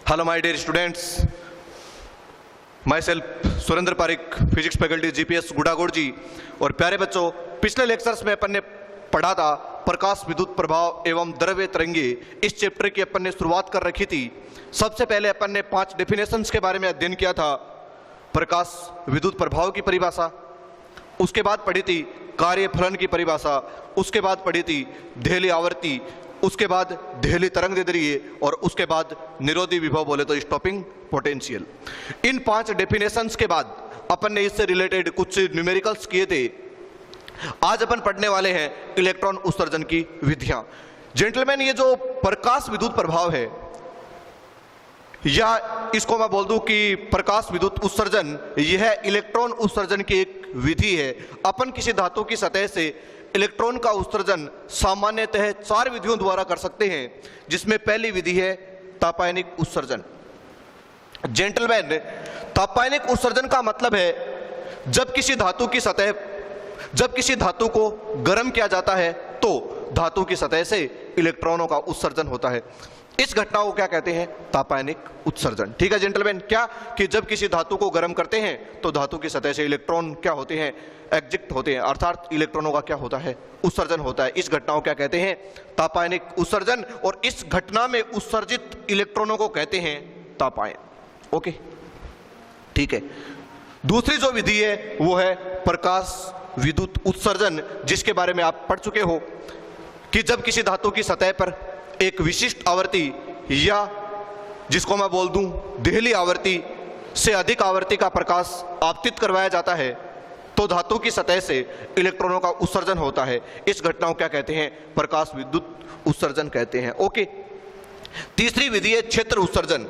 Hello my dear students, myself Surendra Pareek, physics faculty GPS गुड़ागुड़ जी। और प्यारे बच्चों, पिछले लेक्चर्स में अपन ने पढ़ा था प्रकाश विद्युत प्रभाव एवं द्रव्य तरंगे। इस चैप्टर की अपन ने शुरुआत कर रखी थी। सबसे पहले अपन ने 5 डेफिनेशंस के बारे में अध्ययन किया था। प्रकाश विद्युत प्रभाव की परिभाषा, उसके बाद पढ़ी थी कार्य फलन की परिभाषा, उसके बाद पढ़ी थी देहली आवर्ती, उसके बाद देहली तरंग दैर्ध्य और उसके बाद निरोधी विभव बोले तो स्टॉपिंग पोटेंशियल। इन 5 डेफिनेशंस के बाद अपन ने इससे रिलेटेड कुछ न्यूमेरिकल्स किए थे। आज अपन पढ़ने वाले हैं इलेक्ट्रॉन उत्सर्जन की विधियां। जेंटलमैन, ये जो प्रकाश विद्युत प्रभाव है, या इसको मैं बोल दूं कि प्रकाश विद्युत उत्सर्जन, यह इलेक्ट्रॉन उत्सर्जन की एक विधि है। अपन किसी धातु की सतह से इलेक्ट्रॉन का उत्सर्जन सामान्यतः 4 विधियों द्वारा कर सकते हैं, जिसमें पहली विधि है तापायनिक उत्सर्जन। जेंटलमैन, तापायनिक उत्सर्जन का मतलब है जब किसी धातु को गर्म किया जाता है तो धातु की सतह से इलेक्ट्रॉनों का उत्सर्जन होता है। इस घटना को क्या कहते हैं? तापायनिक उत्सर्जन। ठीक है जेंटलमैन, क्या कि जब किसी धातु को गर्म करते हैं तो धातु की सतह से इलेक्ट्रॉन क्या होते हैं? एग्जिट होते हैं, अर्थात इलेक्ट्रॉनों का क्या होता है? उत्सर्जन होता है। इस घटना को क्या कहते हैं? तापायनिक उत्सर्जन। और इस घटना में उत्सर्जित इलेक्ट्रॉनों को कहते हैं तापायन। ओके, ठीक है। दूसरी जो विधि है वो है प्रकाश विद्युत उत्सर्जन, जिसके बारे में आप पढ़ चुके हो कि जब किसी धातु की सतह पर एक विशिष्ट आवर्ती, या जिसको मैं बोल दूं देहली आवर्ती से अधिक आवर्ती का प्रकाश आपतित करवाया जाता है तो धातु की सतह से इलेक्ट्रॉनों का उत्सर्जन होता है। इस घटना को क्या कहते हैं? प्रकाश विद्युत उत्सर्जन कहते हैं। ओके। तीसरी विधि है क्षेत्र उत्सर्जन।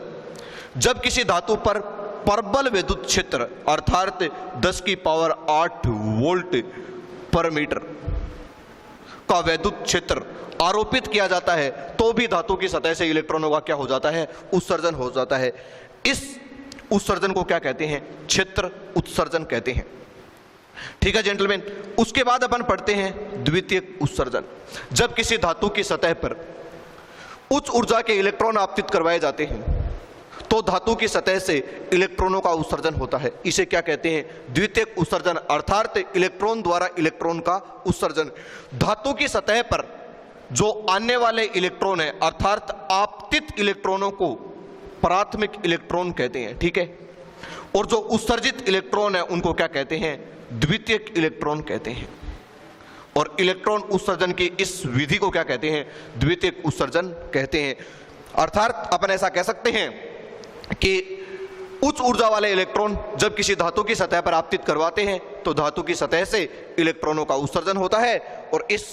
जब किसी धातु पर प्रबल विद्युत क्षेत्र अर्थात 10 की पावर 8 वोल्ट पर मीटर का विद्युत क्षेत्र आरोपित किया जाता है तो भी धातु की सतह से इलेक्ट्रॉनों का क्या हो जाता है? उत्सर्जन हो जाता है। इस उत्सर्जन को क्या कहते हैं? क्षेत्र उत्सर्जन कहते हैं। ठीक है जेंटलमैन। उसके बाद अपन पढ़ते हैं द्वितीयक उत्सर्जन। जब किसी धातु की सतह पर उच्च ऊर्जा के इलेक्ट्रॉन आपतित करवाए जाते हैं तो धातु की सतह से इलेक्ट्रॉनों का उत्सर्जन होता है। इसे क्या कहते हैं? द्वितीयक उत्सर्जन, अर्थात इलेक्ट्रॉन द्वारा इलेक्ट्रॉन का उत्सर्जन। धातु की सतह पर जो आने वाले इलेक्ट्रॉन है अर्थात आपतित इलेक्ट्रॉनों को प्राथमिक इलेक्ट्रॉन कहते हैं। ठीक है। और जो उत्सर्जित इलेक्ट्रॉन है उनको क्या कहते हैं? द्वितीयक इलेक्ट्रॉन कहते हैं। और इलेक्ट्रॉन उत्सर्जन की इस विधि को क्या कहते हैं? द्वितीयक उत्सर्जन कहते हैं। अर्थात अपन ऐसा कह सकते हैं कि उच्च ऊर्जा वाले इलेक्ट्रॉन जब किसी धातु की सतह पर आपतित करवाते हैं तो धातु की सतह से इलेक्ट्रॉनों का उत्सर्जन होता है। और इस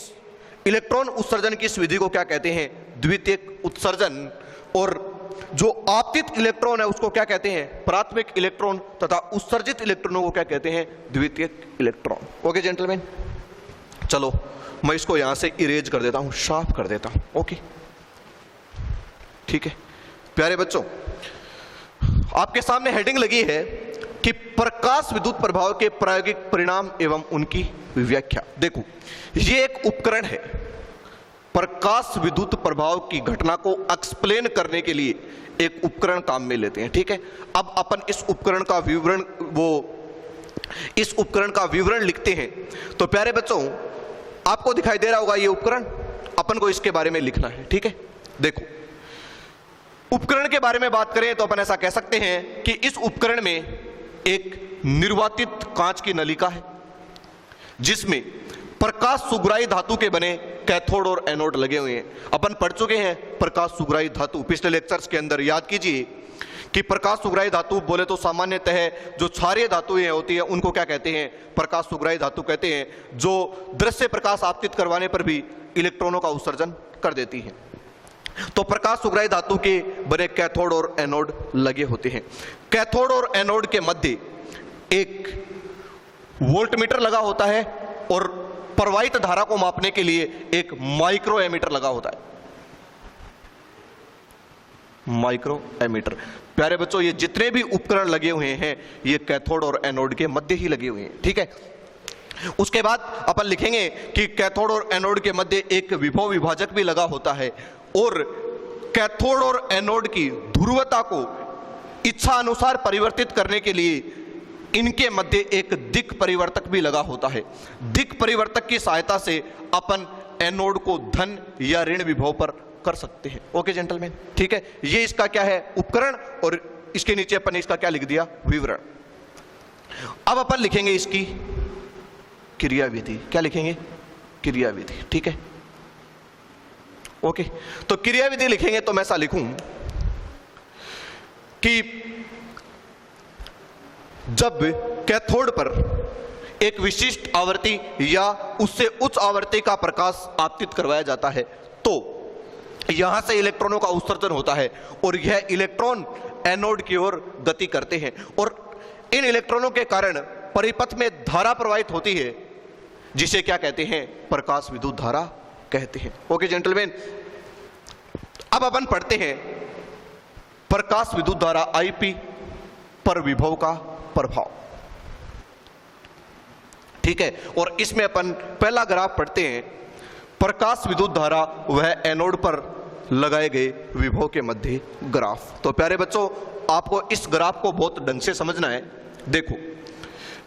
इलेक्ट्रॉन उत्सर्जन की इस विधि को क्या कहते हैं? द्वितीयक उत्सर्जन। और जो आपतित इलेक्ट्रॉन है उसको क्या कहते हैं? प्राथमिक इलेक्ट्रॉन। तथा उत्सर्जित इलेक्ट्रॉनों को क्या कहते हैं? द्वितीयक इलेक्ट्रॉन। ओके जेंटलमैन, चलो मैं इसको यहां से इरेज कर देता हूं, साफ कर देता हूं। ओके, ठीक है। प्यारे बच्चों, आपके सामने हेडिंग लगी है कि प्रकाश विद्युत प्रभाव के प्रायोगिक परिणाम एवं उनकी व्याख्या। देखो, ये एक उपकरण है। प्रकाश विद्युत प्रभाव की घटना को एक्सप्लेन करने के लिए एक उपकरण काम में लेते हैं। ठीक है। अब अपन इस उपकरण का विवरण लिखते हैं। तो प्यारे बच्चों, आपको दिखाई दे रहा होगा ये उपकरण, अपन को इसके बारे में लिखना है। ठीक है। देखो, उपकरण के बारे में बात करें तो अपन ऐसा कह सकते हैं कि इस उपकरण में एक निर्वातित कांच की नलिका है जिसमें प्रकाश सुग्राही धातु के बने कैथोड और एनोड लगे हुए हैं। अपन पढ़ चुके हैं प्रकाश सुग्राही धातु पिछले लेक्चर्स के अंदर। याद कीजिए कि प्रकाश सुग्राही धातु बोले तो सामान्यतः जो क्षारीय धातुएं होती है उनको क्या कहते हैं? प्रकाश सुग्राही धातु कहते हैं, जो दृश्य प्रकाश आपतित करवाने पर भी इलेक्ट्रॉनों का उत्सर्जन कर देती है। तो प्रकाश सुग्राही धातु के बने कैथोड और एनोड लगे होते हैं। कैथोड और एनोड के मध्य एक वोल्टमीटर लगा होता है और प्रवाहित धारा को मापने के लिए एक माइक्रो एमीटर लगा होता है। Micro ammeter. प्यारे बच्चों, ये जितने भी उपकरण लगे हुए हैं ये कैथोड और एनोड के मध्य ही लगे हुए हैं। ठीक है। उसके बाद अपन लिखेंगे कि कैथोड और एनोड के मध्य एक विभव विभाजक भी लगा होता है और कैथोड और एनोड की ध्रुवता को इच्छा अनुसार परिवर्तित करने के लिए इनके मध्य एक दिक् परिवर्तक भी लगा होता है। दिक् परिवर्तक की सहायता से अपन एनोड को धन या ऋण विभव पर कर सकते हैं। ओके जेंटलमैन, ठीक है, ये इसका क्या है, उपकरण, और इसके नीचे अपन इसका क्या लिख दिया, विवरण। अब अपन लिखेंगे इसकी क्रियाविधि। क्या लिखेंगे, क्रियाविधि, ठीक है। ओके, तो क्रियाविधि लिखेंगे तो मैं ऐसा लिखूं कि जब कैथोड पर एक विशिष्ट आवृत्ति या उससे उच्च आवृत्ति का प्रकाश आपतित करवाया जाता है तो यहां से इलेक्ट्रॉनों का उत्सर्जन होता है और यह इलेक्ट्रॉन एनोड की ओर गति करते हैं और इन इलेक्ट्रॉनों के कारण परिपथ में धारा प्रवाहित होती है जिसे क्या कहते हैं, प्रकाश विद्युत धारा कहते हैं। ओके जेंटलमैन, अब अपन पढ़ते हैं प्रकाश विद्युत धारा आईपी पर विभव का प्रभाव, ठीक है। और इसमें अपन पहला ग्राफ पढ़ते हैं, प्रकाश विद्युत धारा वह एनोड पर लगाए गए विभव के मध्य ग्राफ। तो प्यारे बच्चों, आपको इस ग्राफ को बहुत ढंग से समझना है। देखो,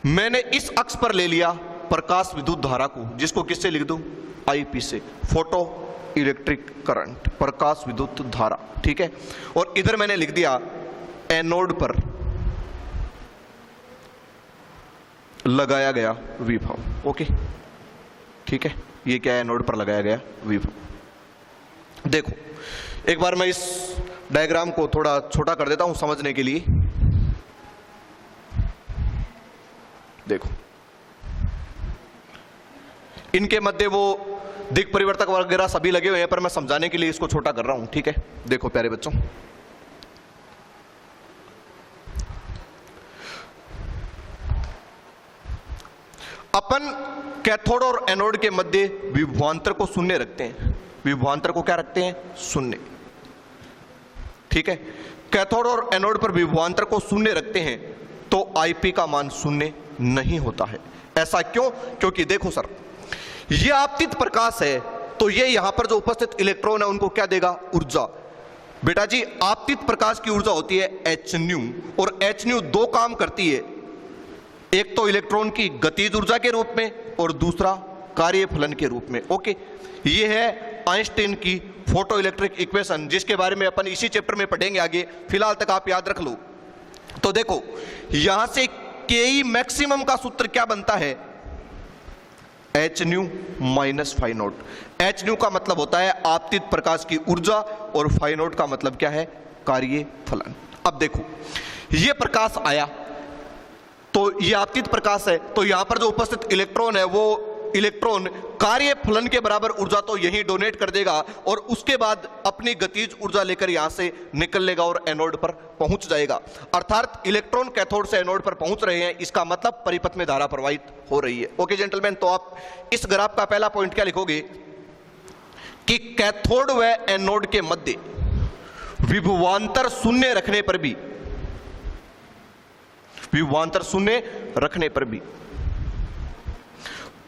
मैंने इस अक्ष पर ले लिया प्रकाश विद्युत धारा को, जिसको किससे लिख दूं, आईपी से, फोटो इलेक्ट्रिक करंट, प्रकाश विद्युत धारा, ठीक है। और इधर मैंने लिख दिया एनोड पर लगाया गया विभव। ओके, ठीक है, ये क्या है, एनोड पर लगाया गया विभव। देखो, एक बार मैं इस डायग्राम को थोड़ा छोटा कर देता हूं समझने के लिए। देखो, इनके मध्य वो दिक् परिवर्तक वगैरह सभी लगे हुए हैं, पर मैं समझाने के लिए इसको छोटा कर रहा हूं, ठीक है। देखो प्यारे बच्चों, अपन कैथोड और एनोड के मध्य विभवांतर को शून्य रखते हैं। विभवांतर को क्या रखते हैं, शून्य, ठीक है। कैथोड और एनोड पर विभवांतर को शून्य रखते हैं तो आईपी का मान शून्य नहीं होता है। ऐसा क्यों, क्योंकि देखो सर, ये आपतित प्रकाश है तो ये यहां पर जो उपस्थित इलेक्ट्रॉन है उनको क्या देगा, ऊर्जा। बेटा जी, आपतित प्रकाश की ऊर्जा होती है एच न्यू, और एच न्यू दो काम करती है, एक तो इलेक्ट्रॉन की गतिज ऊर्जा के रूप में और दूसरा कार्यफलन के रूप में। ओके, ये है आइंस्टीन की फोटो इलेक्ट्रिक इक्वेशन, जिसके बारे में अपन इसी चैप्टर में पढ़ेंगे आगे, फिलहाल तक आप याद रख लो। तो देखो, यहां से के मैक्सिमम का सूत्र क्या बनता है, H nu minus phi naught. H nu का मतलब होता है आपतित प्रकाश की ऊर्जा और फाइ नोट का मतलब क्या है, कार्य फलन। अब देखो, ये प्रकाश आया तो ये आपतित प्रकाश है, तो यहां पर जो उपस्थित इलेक्ट्रॉन है वो इलेक्ट्रॉन कार्य फलन के बराबर ऊर्जा तो यही डोनेट कर देगा और उसके बाद अपनी गतिज ऊर्जा लेकर यहां से निकल लेगा और एनोड पर पहुंच जाएगा। अर्थात इलेक्ट्रॉन कैथोड से एनोड पर पहुंच रहे हैं, इसका मतलब परिपथ में धारा प्रवाहित हो रही है। ओके जेंटलमैन, तो आप इस ग्राफ का पहला पॉइंट क्या लिखोगे कि कैथोड व एनोड के मध्य विभवांतर शून्य रखने पर भी, विभवांतर शून्य रखने पर भी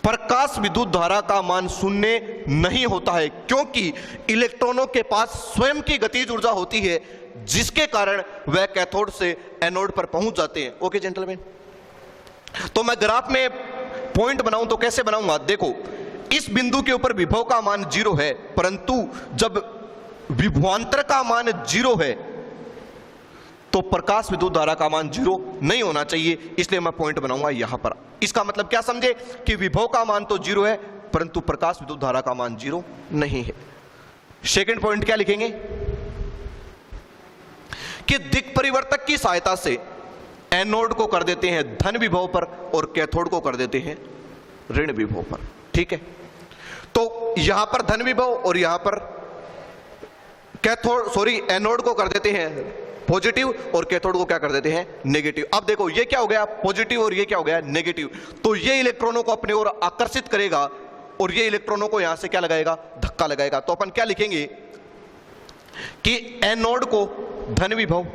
प्रकाश विद्युत धारा का मान शून्य नहीं होता है, क्योंकि इलेक्ट्रॉनों के पास स्वयं की गतिज ऊर्जा होती है जिसके कारण वह कैथोड से एनोड पर पहुंच जाते हैं। ओके जेंटलमैन, तो मैं ग्राफ में पॉइंट बनाऊं तो कैसे बनाऊंगा, देखो, इस बिंदु के ऊपर विभव का मान 0 है, परंतु जब विभवांतर का मान 0 है तो प्रकाश विद्युत धारा का मान 0 नहीं होना चाहिए, इसलिए मैं पॉइंट बनाऊंगा यहां पर। इसका मतलब क्या समझे कि विभव का मान तो 0 है परंतु प्रकाश विद्युत धारा का मान 0 नहीं है। सेकंड पॉइंट क्या लिखेंगे कि दिक् परिवर्तक की सहायता से एनोड को कर देते हैं धन विभव पर और कैथोड को कर देते हैं ऋण विभव पर, ठीक है। तो यहां पर धन विभव और यहां पर एनोड को कर देते हैं पॉजिटिव और कैथोड को क्या कर देते हैं नेगेटिव। अब देखो, ये क्या हो गया पॉजिटिव और ये क्या हो गया नेगेटिव, तो ये इलेक्ट्रॉनों को अपने ओर आकर्षित करेगा और ये इलेक्ट्रॉनों को यहां से क्या लगाएगा, धक्का लगाएगा। तो अपन क्या लिखेंगे कि एनोड को धन विभव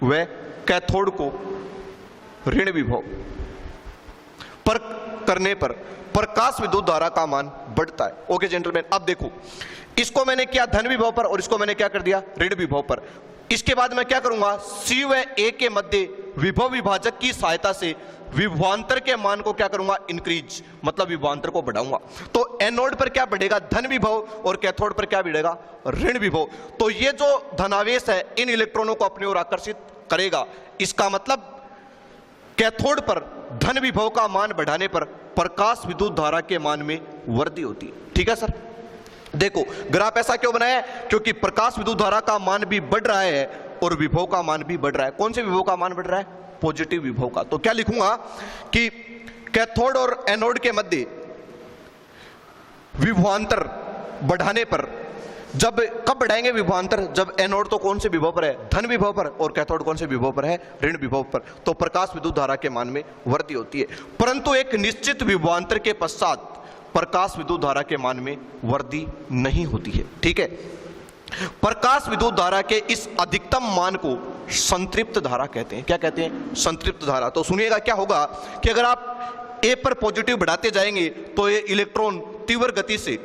व कैथोड को ऋण विभव पर करने पर प्रकाश विद्युत धारा का मान बढ़ता है। ओके जेंटलमैन, अब देखो इसको मैंने किया धन विभव पर और इसको मैंने क्या कर दिया ऋण विभव पर। इसके बाद मैं क्या करूंगा, सी व ए के मध्य विभव विभाजक की सहायता से विभवांतर के मान को क्या करूंगा, इंक्रीज, मतलब विभवांतर को बढ़ाऊंगा। तो एनोड पर क्या बढ़ेगा, धन विभव, और कैथोड पर क्या बढ़ेगा, ऋण विभव। तो ये जो धनावेश है इन इलेक्ट्रॉनों को अपनी ओर आकर्षित करेगा। इसका मतलब कैथोड पर धन विभव का मान बढ़ाने पर प्रकाश विद्युत धारा के मान में वृद्धि होती है। ठीक है सर, देखो ग्राफ ऐसा क्यों बनाया है, क्योंकि प्रकाश विद्युत धारा का मान भी बढ़ रहा है और विभव का मान भी बढ़ रहा है। कौन से विभव का मान बढ़ रहा है, पॉजिटिव विभव का। तो क्या लिखूंगा कि कैथोड और एनोड के मध्य विभवांतर बढ़ाने पर, जब कब बढ़ाएंगे विभवांतर, जब एनोड तो कौन से विभव पर है, धन विभव पर, और कैथोड कौन से विभव पर है, ऋण विभव पर। तो प्रकाश विद्युत धारा के मान में वृद्धि होती है, परंतु एक निश्चित विभवांतर के पश्चात प्रकाश विद्युत धारा के मान में वृद्धि नहीं होती है। ठीक है, प्रकाश विद्युत धारा के इस अधिकतम मान को संतृप्त धारा कहते हैं। क्या कहते हैं, संतृप्त धारा। तो सुनिएगा क्या होगा कि अगर आप ए पर पॉजिटिव बढ़ाते जाएंगे तो ये इलेक्ट्रॉन तीव्र गति से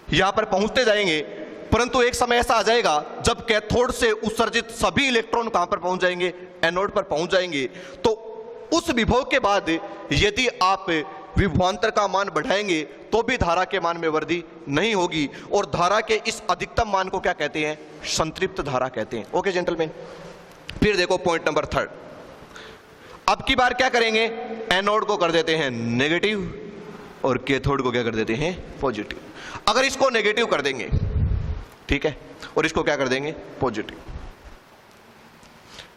यहां पर पहुंचते जाएंगे, परंतु एक समय ऐसा आ जाएगा जब कैथोड से उत्सर्जित सभी इलेक्ट्रॉन कहां पर पहुंच जाएंगे, एनोड पर पहुंच जाएंगे। तो उस विभव के बाद यदि आप विभवांतर का मान बढ़ाएंगे तो भी धारा के मान में वृद्धि नहीं होगी, और धारा के इस अधिकतम मान को क्या कहते हैं, संतृप्त धारा कहते हैं। ओके जेंटलमैन, फिर देखो पॉइंट नंबर 3। अब की बार क्या करेंगे, एनोड को कर देते हैं नेगेटिव और कैथोड को क्या कर देते हैं, पॉजिटिव। अगर इसको नेगेटिव कर देंगे, ठीक है, और इसको क्या कर देंगे, पॉजिटिव,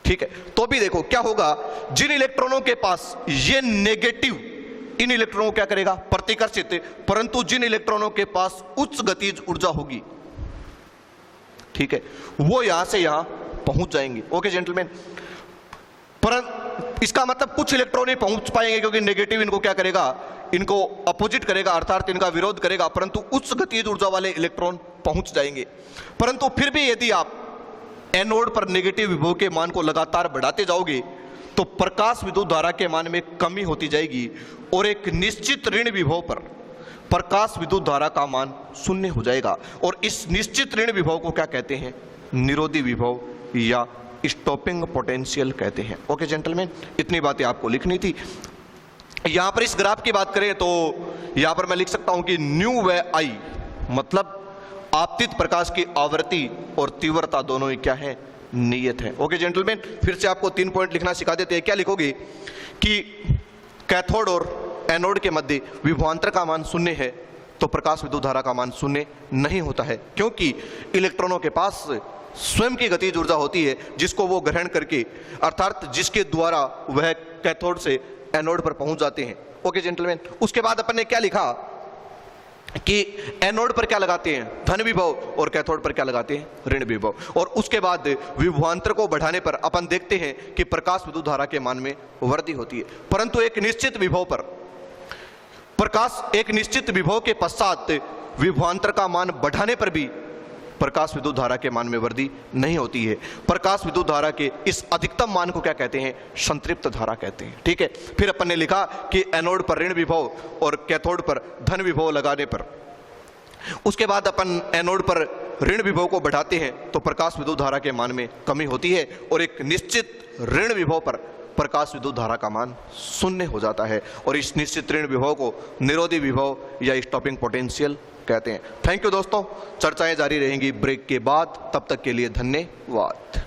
ठीक है, तो भी देखो क्या होगा, जिन इलेक्ट्रॉनों के पास ये नेगेटिव, इन इलेक्ट्रॉनों को क्या करेगा, प्रतिकर्षित, परंतु जिन इलेक्ट्रॉनों के पास उच्च गतिज ऊर्जा होगी, ठीक है, वो यहां से यहां पहुंच जाएंगे। ओके जेंटलमैन, पर इसका मतलब कुछ इलेक्ट्रॉन ही पहुंच पाएंगे क्योंकि नेगेटिव इनको क्या करेगा, इनको अपोजिट करेगा, अर्थात इनका विरोध करेगा, परंतु उच्च गतिज ऊर्जा वाले इलेक्ट्रॉन पहुंच जाएंगे। परंतु फिर भी यदि आप एनोड पर नेगेटिव विभव के मान को लगातार बढ़ाते जाओगे तो प्रकाश विद्युत धारा के मान में कमी होती जाएगी, और एक निश्चित ऋण विभव पर प्रकाश विद्युत धारा का मान शून्य हो जाएगा। और इस निश्चित ऋण विभव को क्या कहते हैं, निरोधी विभव या स्टॉपिंग पोटेंशियल कहते हैं। ओके जेंटलमैन, इतनी बातें आपको लिखनी थी। यहां पर इस ग्राफ की बात करें तो यहां पर मैं लिख सकता हूं कि न्यू व आई, मतलब आपतित प्रकाश की आवृत्ति और तीव्रता दोनों ही क्या है, नियत है। ओके जेंटलमैन, फिर से आपको 3 पॉइंट लिखना सिखा देते हैं। क्या लिखोगे कि कैथोड और एनोड के मध्य विभवांतर का मान शून्य है तो प्रकाश विद्युत धारा का मान शून्य नहीं होता है, क्योंकि इलेक्ट्रॉनों के पास स्वयं की गतिज ऊर्जा होती है जिसको वो ग्रहण करके, अर्थात जिसके द्वारा वह कैथोड से एनोड पर पहुंच जाते हैं। ओके जेंटलमैन, उसके बाद अपन ने क्या लिखा कि एनोड पर क्या लगाते हैं, धन विभव, और कैथोड पर क्या लगाते हैं, ऋण विभव। और उसके बाद विभवांतर को बढ़ाने पर अपन देखते हैं कि प्रकाश विद्युत धारा के मान में वृद्धि होती है, परंतु एक निश्चित विभव पर प्रकाश, एक निश्चित विभव के पश्चात विभवांतर का मान बढ़ाने पर भी प्रकाश विद्युत धारा के मान में वृद्धि नहीं होती है। प्रकाश विद्युत धारा के इस अधिकतम मान को क्या कहते हैं, संतृप्त धारा कहते हैं। ठीक है, फिर अपन ने लिखा कि एनोड पर ऋण विभव और कैथोड पर धन विभव लगाने पर, उसके बाद अपन एनोड पर ऋण विभव को बढ़ाते हैं तो प्रकाश विद्युत धारा के मान में कमी होती है, और एक निश्चित ऋण विभव पर प्रकाश विद्युत धारा का मान शून्य हो जाता है, और इस निश्चित ऋण विभव को निरोधी विभव या स्टॉपिंग पोटेंशियल कहते हैं। थैंक यू दोस्तों, चर्चाएं जारी रहेंगी ब्रेक के बाद, तब तक के लिए धन्यवाद।